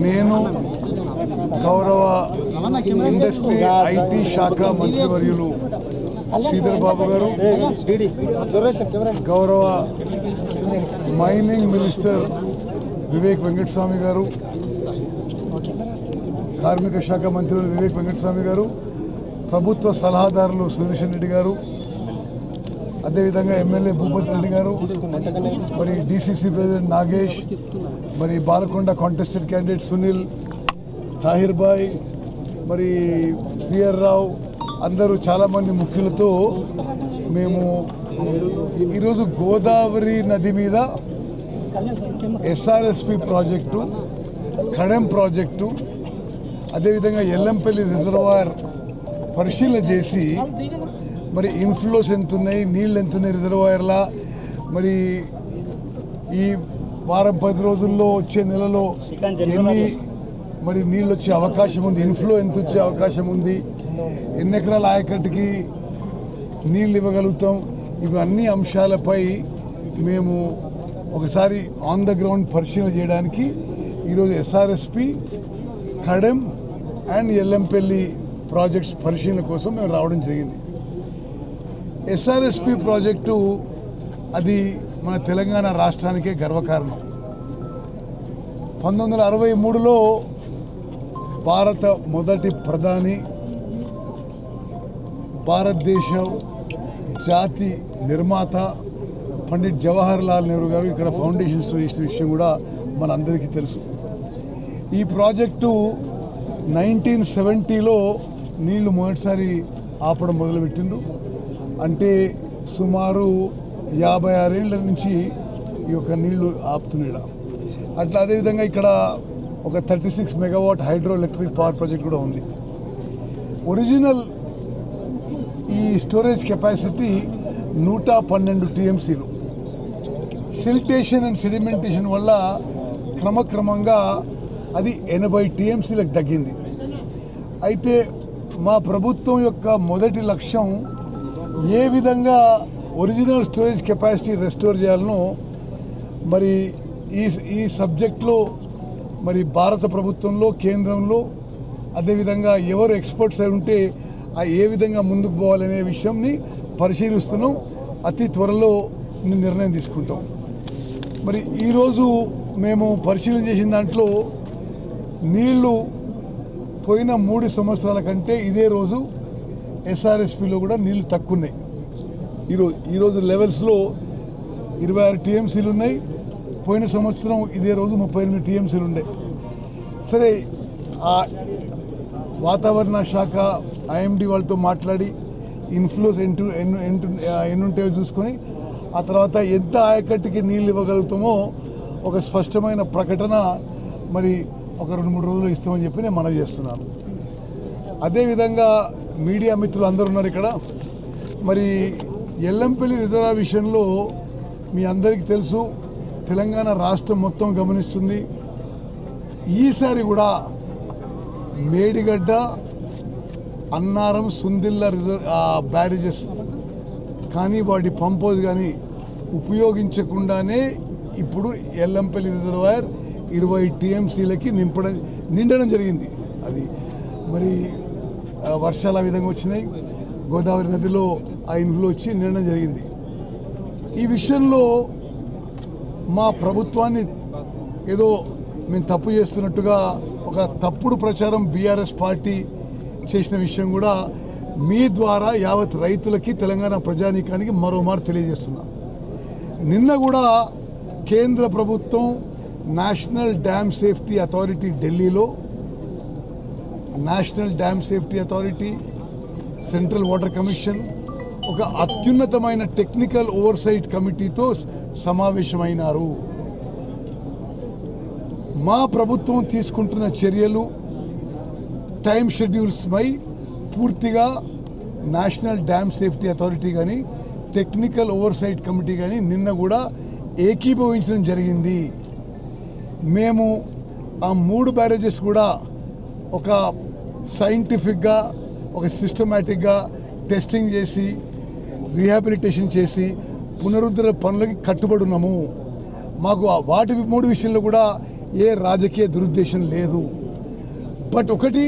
నేను గౌరవ industry IT శాఖ మంత్రివర్యులు శ్రీధర్ బాబు గారు, గౌరవ మైనింగ్ మినిస్టర్ వివేక్ వెంకటస్వామి గారు, కార్మిక శాఖ మంత్రులు వివేక్ వెంకటస్వామి గారు, ప్రభుత్వ సలహాదారులు సుదర్శన్ రెడ్డి గారు, అదేవిధంగా ఎమ్మెల్యే భూపతి రెడ్డి గారు, మరి డిసిసి ప్రెసిడెంట్ నాగేష్, మరి బాలకొండ కాంటెస్టెడ్ క్యాండిడేట్ సునీల్, తాహిర్ బాయ్, మరి శ్రీహర్ రావు, అందరూ చాలామంది ముఖ్యులతో మేము ఈరోజు గోదావరి నది మీద ఎస్ఆర్ఎస్పి ప్రాజెక్టు, కడెం ప్రాజెక్టు, అదేవిధంగా ఎల్లంపల్లి రిజర్వాయర్ పరిశీలన చేసి మరి ఇన్ఫ్లోస్ ఎంత ఉన్నాయి, నీళ్ళు ఎంత ఉన్నాయి రిజర్వాయర్లా, మరి ఈ వారం 10 రోజుల్లో వచ్చే నెలలో ఎన్ని మరి నీళ్ళు వచ్చే అవకాశం ఉంది, ఇన్ఫ్లో ఎంత వచ్చే అవకాశం ఉంది, ఎన్ని ఎకరాల ఆయకట్టుకి నీళ్ళు ఇవ్వగలుగుతాం, ఇవన్నీ అంశాలపై మేము ఒకసారి ఆన్ ద గ్రౌండ్ పరిశీలన చేయడానికి ఈరోజు SRSP, Kadem and Yellampalli projects పరిశీలన కోసం మేము రావడం జరిగింది. ఎస్ఆర్ఎస్పి ప్రాజెక్టు అది మన తెలంగాణ రాష్ట్రానికే గర్వకారణం. 1963లో భారత మొదటి ప్రధాని, భారతదేశం జాతి నిర్మాత పండిట్ జవహర్ లాల్ నెహ్రూ గారు ఇక్కడ ఫౌండేషన్స్ వేసిన విషయం కూడా మనందరికీ తెలుసు. ఈ ప్రాజెక్టు 1970లో నీళ్లు మొదటిసారి ఆపడం మొదలుపెట్టిండ్రు. అంటే సుమారు 56 ఏళ్ల నుంచి ఈ యొక్క నీళ్లు ఆపుతున్నాడు. అట్లా అదేవిధంగా ఇక్కడ ఒక 36 megawatt hydro electric power project కూడా ఉంది. ఒరిజినల్ ఈ స్టోరేజ్ కెపాసిటీ 112 టీఎంసీలు. సిల్టేషన్ అండ్ సెడిమెంటేషన్ వల్ల క్రమక్రమంగా అది 80 టీఎంసీలకు తగ్గింది. అయితే మా ప్రభుత్వం యొక్క మొదటి లక్ష్యం ఏ విధంగా ఒరిజినల్ స్టోరేజ్ కెపాసిటీ రెస్టోర్ చేయాలనో మరి ఈ సబ్జెక్ట్లో మరి భారత ప్రభుత్వంలో, కేంద్రంలో, అదేవిధంగా ఎవరు ఎక్స్పర్ట్స్ అయి ఉంటే ఏ విధంగా ముందుకు పోవాలనే విషయంని పరిశీలిస్తున్నాం. అతి త్వరలో నిర్ణయం తీసుకుంటాం. మరి ఈరోజు మేము పరిశీలన చేసిన దాంట్లో నీళ్లు పోయిన 3 సంవత్సరాల కంటే ఇదే రోజు ఎస్ఆర్ఎస్పిలో కూడా నీళ్లు తక్కువ ఉన్నాయి. ఈరోజు లెవెల్స్లో 26 టీఎంసీలు ఉన్నాయి. పోయిన సంవత్సరం ఇదే రోజు 38 టీఎంసీలు ఉండే. సరే, ఆ వాతావరణ శాఖ ఐఎండి వాళ్ళతో మాట్లాడి ఇన్ఫ్లోస్ ఎన్ని ఉంటాయో చూసుకొని ఆ తర్వాత ఎంత ఆయకట్టుకి నీళ్ళు ఇవ్వగలుగుతామో ఒక స్పష్టమైన ప్రకటన మరి ఒక 2-3 రోజులు ఇస్తామని చెప్పి నేను మనవి చేస్తున్నాను. అదేవిధంగా మీడియా మిత్రులు అందరూ ఉన్నారు ఇక్కడ. మరి ఎల్లంపల్లి రిజర్వాయర్ విషయంలో మీ అందరికీ తెలుసు, తెలంగాణ రాష్ట్రం మొత్తం గమనిస్తుంది. ఈసారి కూడా మేడిగడ్డ, అన్నారం, సుందిల్ల బ్యారేజెస్ కానీ వాటి పంపోజ్ కానీ ఉపయోగించకుండానే ఇప్పుడు ఎల్లంపల్లి రిజర్వాయర్ 20 టీఎంసీలకి నిండడం జరిగింది. అది మరి వర్షాలు ఆ విధంగా వచ్చినాయి, గోదావరి నదిలో ఆ ఇన్ఫ్లో వచ్చి నిండడం జరిగింది. ఈ విషయంలో మా ప్రభుత్వాన్ని ఏదో మేము తప్పు చేస్తున్నట్టుగా ఒక తప్పుడు ప్రచారం బీఆర్ఎస్ పార్టీ చేసిన విషయం కూడా మీ ద్వారా యావత్ రైతులకి, తెలంగాణ ప్రజానీకానికి మరోమారు తెలియజేస్తున్నా. నిన్న కూడా కేంద్ర ప్రభుత్వం నేషనల్ డ్యామ్ సేఫ్టీ అథారిటీ, ఢిల్లీలో national dam safety authority, central water commission ఒక అత్యున్నతమైన టెక్నికల్ ఓవర్సైట్ కమిటీతో సమావేశమైనారు. మా ప్రభుత్వం తీసుకుంటున్న చర్యలు, టైం షెడ్యూల్స్ పై పూర్తిగా నేషనల్ డ్యామ్ సేఫ్టీ అథారిటీ కానీ, టెక్నికల్ ఓవర్సైట్ కమిటీ కానీ నిన్న కూడా ఏకీభవించడం జరిగింది. మేము ఆ 3 బ్యారేజెస్ కూడా ఒక సైంటిఫిక్గా, ఒక సిస్టమేటిక్గా టెస్టింగ్ చేసి, రీహాబిలిటేషన్ చేసి పునరుద్ధరణ పనులకి కట్టుబడి ఉన్నాము. మాకు వాటి 3 విషయంలో కూడా ఏ రాజకీయ దురుద్దేశం లేదు. బట్ ఒకటి,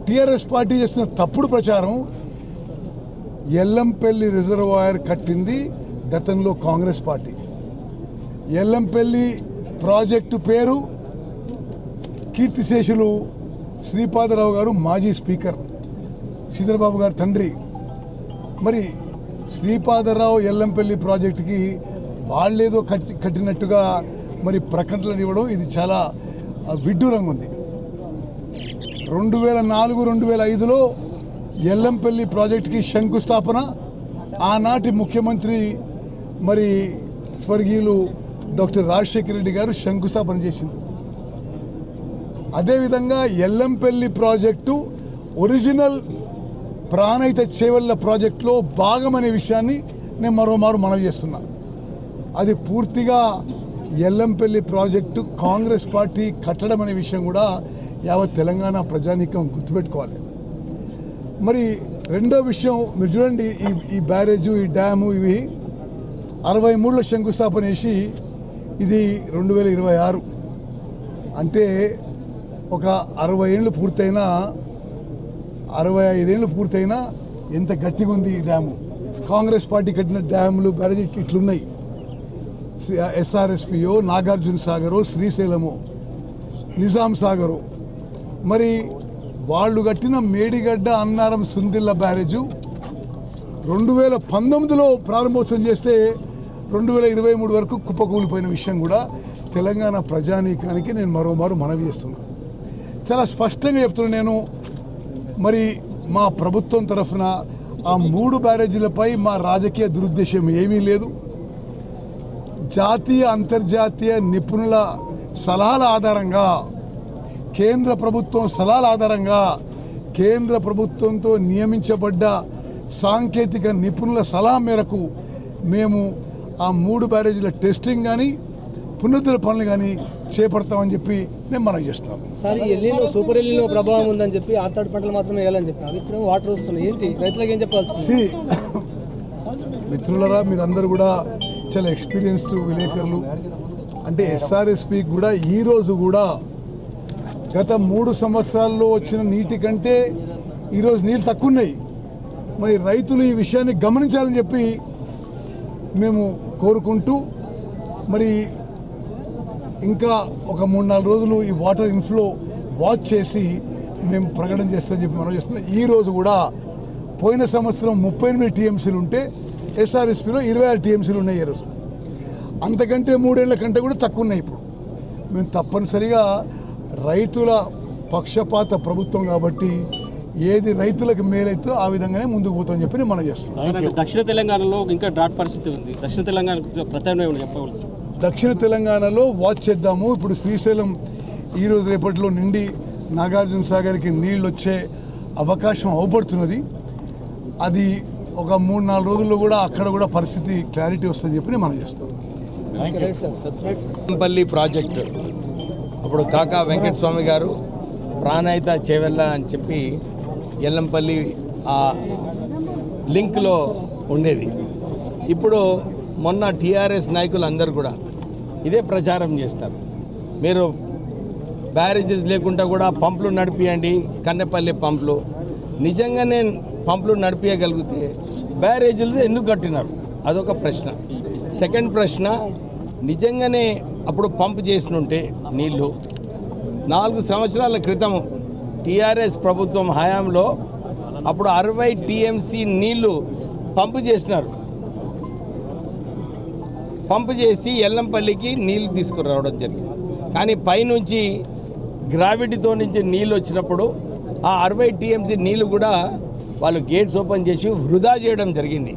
టీఆర్ఎస్ పార్టీ చేసిన తప్పుడు ప్రచారం, ఎల్లంపల్లి రిజర్వాయర్ కట్టింది గతంలో కాంగ్రెస్ పార్టీ. ఎల్లంపల్లి ప్రాజెక్టు పేరు కీర్తిశేషులు శ్రీపాదరావు గారు, మాజీ స్పీకర్, శ్రీధరబాబు గారు తండ్రి. మరి శ్రీపాదరావు ఎల్లంపల్లి ప్రాజెక్టుకి వాళ్ళేదో కట్టినట్టుగా మరి ప్రకటనలు ఇవ్వడం ఇది చాలా విడ్డూరంగా ఉంది. 2004-2005లో ఎల్లంపల్లి ప్రాజెక్టుకి శంకుస్థాపన ఆనాటి ముఖ్యమంత్రి మరి స్వర్గీయులు డాక్టర్ రాజశేఖర రెడ్డి గారు శంకుస్థాపన చేసింది. అదేవిధంగా ఎల్లంపల్లి ప్రాజెక్టు ఒరిజినల్ ప్రాణహిత చేవెళ్ల ప్రాజెక్టులో భాగమనే విషయాన్ని నేను మరోమారు మనవి చేస్తున్నా. అది పూర్తిగా ఎల్లంపల్లి ప్రాజెక్టు కాంగ్రెస్ పార్టీ కట్టడం అనే విషయం కూడా యావత్ తెలంగాణ ప్రజానీకం గుర్తుపెట్టుకోవాలి. మరి రెండో విషయం మీరు చూడండి, ఈ బ్యారేజు, ఈ డ్యాము, ఇవి 63లో శంకుస్థాపన చేసి ఇది 2026 అంటే ఒక 60 ఏళ్ళు పూర్తయినా, 65 ఏళ్ళు పూర్తయినా ఎంత గట్టిగా ఉంది ఈ డ్యాము. కాంగ్రెస్ పార్టీ కట్టిన డ్యాములు, బ్యారేజ్ ఇట్లున్నాయి. ఎస్ఆర్ఎస్పియో, నాగార్జున సాగరు, శ్రీశైలము, నిజాం సాగరు. మరి వాళ్ళు కట్టిన మేడిగడ్డ, అన్నారం, సుందిల్ల బ్యారేజు 2019లో ప్రారంభోత్సవం చేస్తే 2023 వరకు కుప్పకూలిపోయిన విషయం కూడా తెలంగాణ ప్రజానీకానికి నేను మరోమారు మనవి చేస్తున్నాను. చాలా స్పష్టంగా చెప్తున్నాను నేను. మరి మా ప్రభుత్వం తరఫున ఆ 3 బ్యారేజీలపై మా రాజకీయ దురుద్దేశం ఏమీ లేదు. జాతీయ అంతర్జాతీయ నిపుణుల సలహాల ఆధారంగా, కేంద్ర ప్రభుత్వం సలహాల ఆధారంగా, కేంద్ర ప్రభుత్వంతో నియమించబడ్డ సాంకేతిక నిపుణుల సలహా మేరకు మేము ఆ 3 బ్యారేజీల టెస్టింగ్ కానీ పునరుద్ధరణ పనులు కానీ చేపడతామని చెప్పి నేను మనవి చేస్తున్నాను. సార్, ఈ ఎల్లీలో సూపర్ ఎల్లీలో ప్రభావం ఉందని చెప్పి ఆర్తాడు పంటలు మాత్రమే వేయాలని చెప్పి అవి ఇప్పుడు వాటర్ వస్తున్నాయి. ఏంటి రైతులకు ఏం చెప్పాల్సి? మిత్రులరా, మీరందరూ కూడా చాలా ఎక్స్పీరియన్స్డ్ విలేకరులు. అంటే ఎస్ఆర్ఎస్పి కూడా ఈరోజు కూడా గత 3 సంవత్సరాల్లో వచ్చిన నీటి కంటే ఈరోజు నీళ్ళు తక్కువ ఉన్నాయి. మరి రైతులు ఈ విషయాన్ని గమనించాలని చెప్పి మేము కోరుకుంటూ, మరి ఇంకా ఒక 3-4 రోజులు ఈ వాటర్ ఇన్ఫ్లో వాచ్ చేసి మేము ప్రకటన చేస్తామని చెప్పి మనం చేస్తున్నాం. ఈరోజు కూడా పోయిన సంవత్సరం 38 టీఎంసీలు ఉంటే ఎస్ఆర్ఎస్పిలో 26 టీఎంసీలు ఉన్నాయి ఈరోజు. అంతకంటే 3 ఏళ్ల కంటే కూడా తక్కువ ఉన్నాయి. ఇప్పుడు మేము తప్పనిసరిగా రైతుల పక్షపాత ప్రభుత్వం కాబట్టి ఏది రైతులకు మేలైతే ఆ విధంగానే ముందుకు పోతామని చెప్పి మనం చేస్తున్నాం. దక్షిణ తెలంగాణలో ఇంకా డ్రాట్ పరిస్థితి ఉంది. దక్షిణ తెలంగాణ ప్రత్యామ్నాయం చెప్పగలరు? దక్షిణ తెలంగాణలో వాచ్ చేద్దాము. ఇప్పుడు శ్రీశైలం ఈరోజు రేపట్లో నిండి నాగార్జున సాగర్కి నీళ్ళు వచ్చే అవకాశం అవపడుతున్నది. అది ఒక 3-4 రోజుల్లో కూడా అక్కడ కూడా పరిస్థితి క్లారిటీ వస్తుందని చెప్పి మనం చేస్తాం. ఎల్లంపల్లి ప్రాజెక్టు అప్పుడు కాకా వెంకటస్వామి గారు ప్రాణహిత చేవెళ్ళ అని చెప్పి ఎల్లంపల్లి ఆ లింక్లో ఉండేది. ఇప్పుడు మొన్న టీఆర్ఎస్ నాయకులు అందరూ కూడా ఇదే ప్రచారం చేస్తారు. మీరు బ్యారేజెస్ లేకుండా కూడా పంపులు నడిపియండి, కన్నెపల్లి పంపులు. నిజంగానే పంపులు నడిపించగలిగితే బ్యారేజీలు ఎందుకు కట్టినారు? అదొక ప్రశ్న. సెకండ్ ప్రశ్న, నిజంగానే అప్పుడు పంప్ చేసినుంటే నీళ్ళు 4 సంవత్సరాల క్రితం టీఆర్ఎస్ ప్రభుత్వం హయాంలో అప్పుడు 60 టీఎంసీ నీళ్లు పంపు చేసినారు. పంపు చేసి ఎల్లంపల్లికి నీళ్లు తీసుకురావడం జరిగింది. కానీ పైనుంచి గ్రావిటీతో నుంచి నీళ్ళు వచ్చినప్పుడు ఆ 60 టీఎంసీ నీళ్లు కూడా వాళ్ళు గేట్స్ ఓపెన్ చేసి వృధా చేయడం జరిగింది.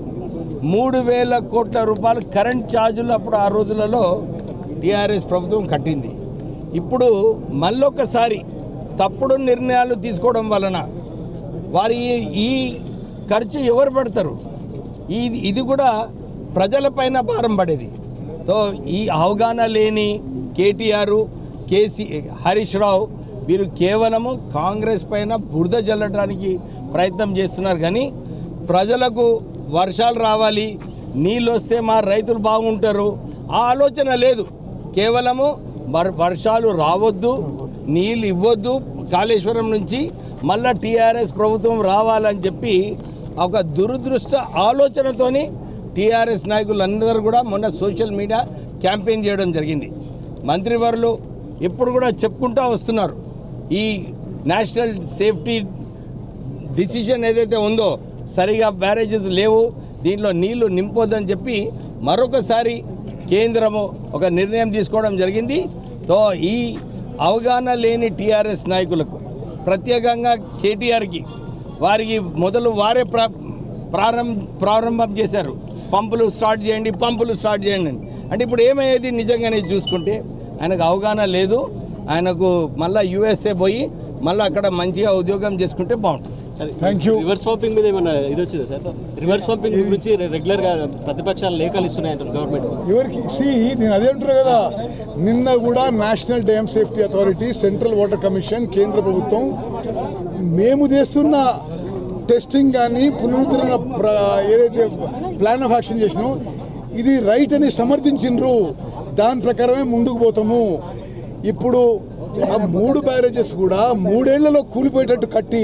3,000 కోట్ల రూపాయలు కరెంట్ ఛార్జీలు అప్పుడు ఆ రోజులలో టీఆర్ఎస్ ప్రభుత్వం కట్టింది. ఇప్పుడు మళ్ళొకసారి తప్పుడు నిర్ణయాలు తీసుకోవడం వలన వారి ఈ ఖర్చు ఎవరు పెడతారు? ఇది కూడా ప్రజలపైన భారం పడేది. సో ఈ అవగాహన లేని కేటీఆర్, హరీష్ రావు వీరు కేవలము కాంగ్రెస్ పైన బురద జల్లడానికి ప్రయత్నం చేస్తున్నారు. కానీ ప్రజలకు వర్షాలు రావాలి, నీళ్ళు వస్తే మా రైతులు బాగుంటారు ఆ ఆలోచన లేదు. కేవలము వర్షాలు రావద్దు, నీళ్ళు ఇవ్వద్దు కాళేశ్వరం నుంచి, మళ్ళా టీఆర్ఎస్ ప్రభుత్వం రావాలని చెప్పి ఒక దురదృష్ట ఆలోచనతోని టీఆర్ఎస్ నాయకులందరూ కూడా మొన్న సోషల్ మీడియా క్యాంపెయిన్ చేయడం జరిగింది. మంత్రివర్యులు ఎప్పుడు కూడా చెప్పుకుంటూ వస్తున్నారు, ఈ నేషనల్ సేఫ్టీ డిసిషన్ ఏదైతే ఉందో సరిగా బ్యారేజెస్ లేవు, దీంట్లో నీళ్లు నింపొద్దని చెప్పి మరొకసారి కేంద్రము ఒక నిర్ణయం తీసుకోవడం జరిగింది. తో ఈ అవగాహన లేని టీఆర్ఎస్ నాయకులకు, ప్రత్యేకంగా కేటీఆర్కి, వారికి మొదలు వారే ప్రారంభం చేశారు, పంపులు స్టార్ట్ చేయండి, పంపులు స్టార్ట్ చేయండి అని. అంటే ఇప్పుడు ఏమయ్యేది నిజంగానే చూసుకుంటే ఆయనకు అవగాహన లేదు. ఆయనకు మళ్ళీ యూఎస్ఏ పోయి మళ్ళీ అక్కడ మంచిగా ఉద్యోగం చేసుకుంటే బాగుంటుంది. Thank you. రివర్స్ పంపింగ్ మీద ఏమన్నా ఇది వచ్చిందా సార్? రివర్స్ పంపింగ్ గురించి రెగ్యులర్గా ప్రతిపక్షాలు లేఖలు ఇస్తున్నాయంటారు గవర్నమెంట్. ఎవరికి నేను అదే అంటారు కదా, నిన్న కూడా national dam safety authority, central water commission, కేంద్ర ప్రభుత్వం మేము చేస్తున్న టెస్టింగ్ కానీ పునరుద్ధరణ ఏదైతే ప్లాన్ ఆఫ్ యాక్షన్ చేసినామో ఇది రైట్ అని సమర్థించిండ్రు. దాని ప్రకారమే ముందుకు పోతాము. ఇప్పుడు ఆ 3 బ్యారేజెస్ కూడా 3 ఏళ్లలో కూలిపోయేటట్టు కట్టి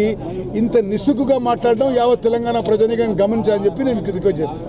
ఇంత నిస్సుగుగా మాట్లాడడం యావత్ తెలంగాణ ప్రజానీకాన్ని గమనించాలని చెప్పి నేను రిక్వెస్ట్ చేస్తాను.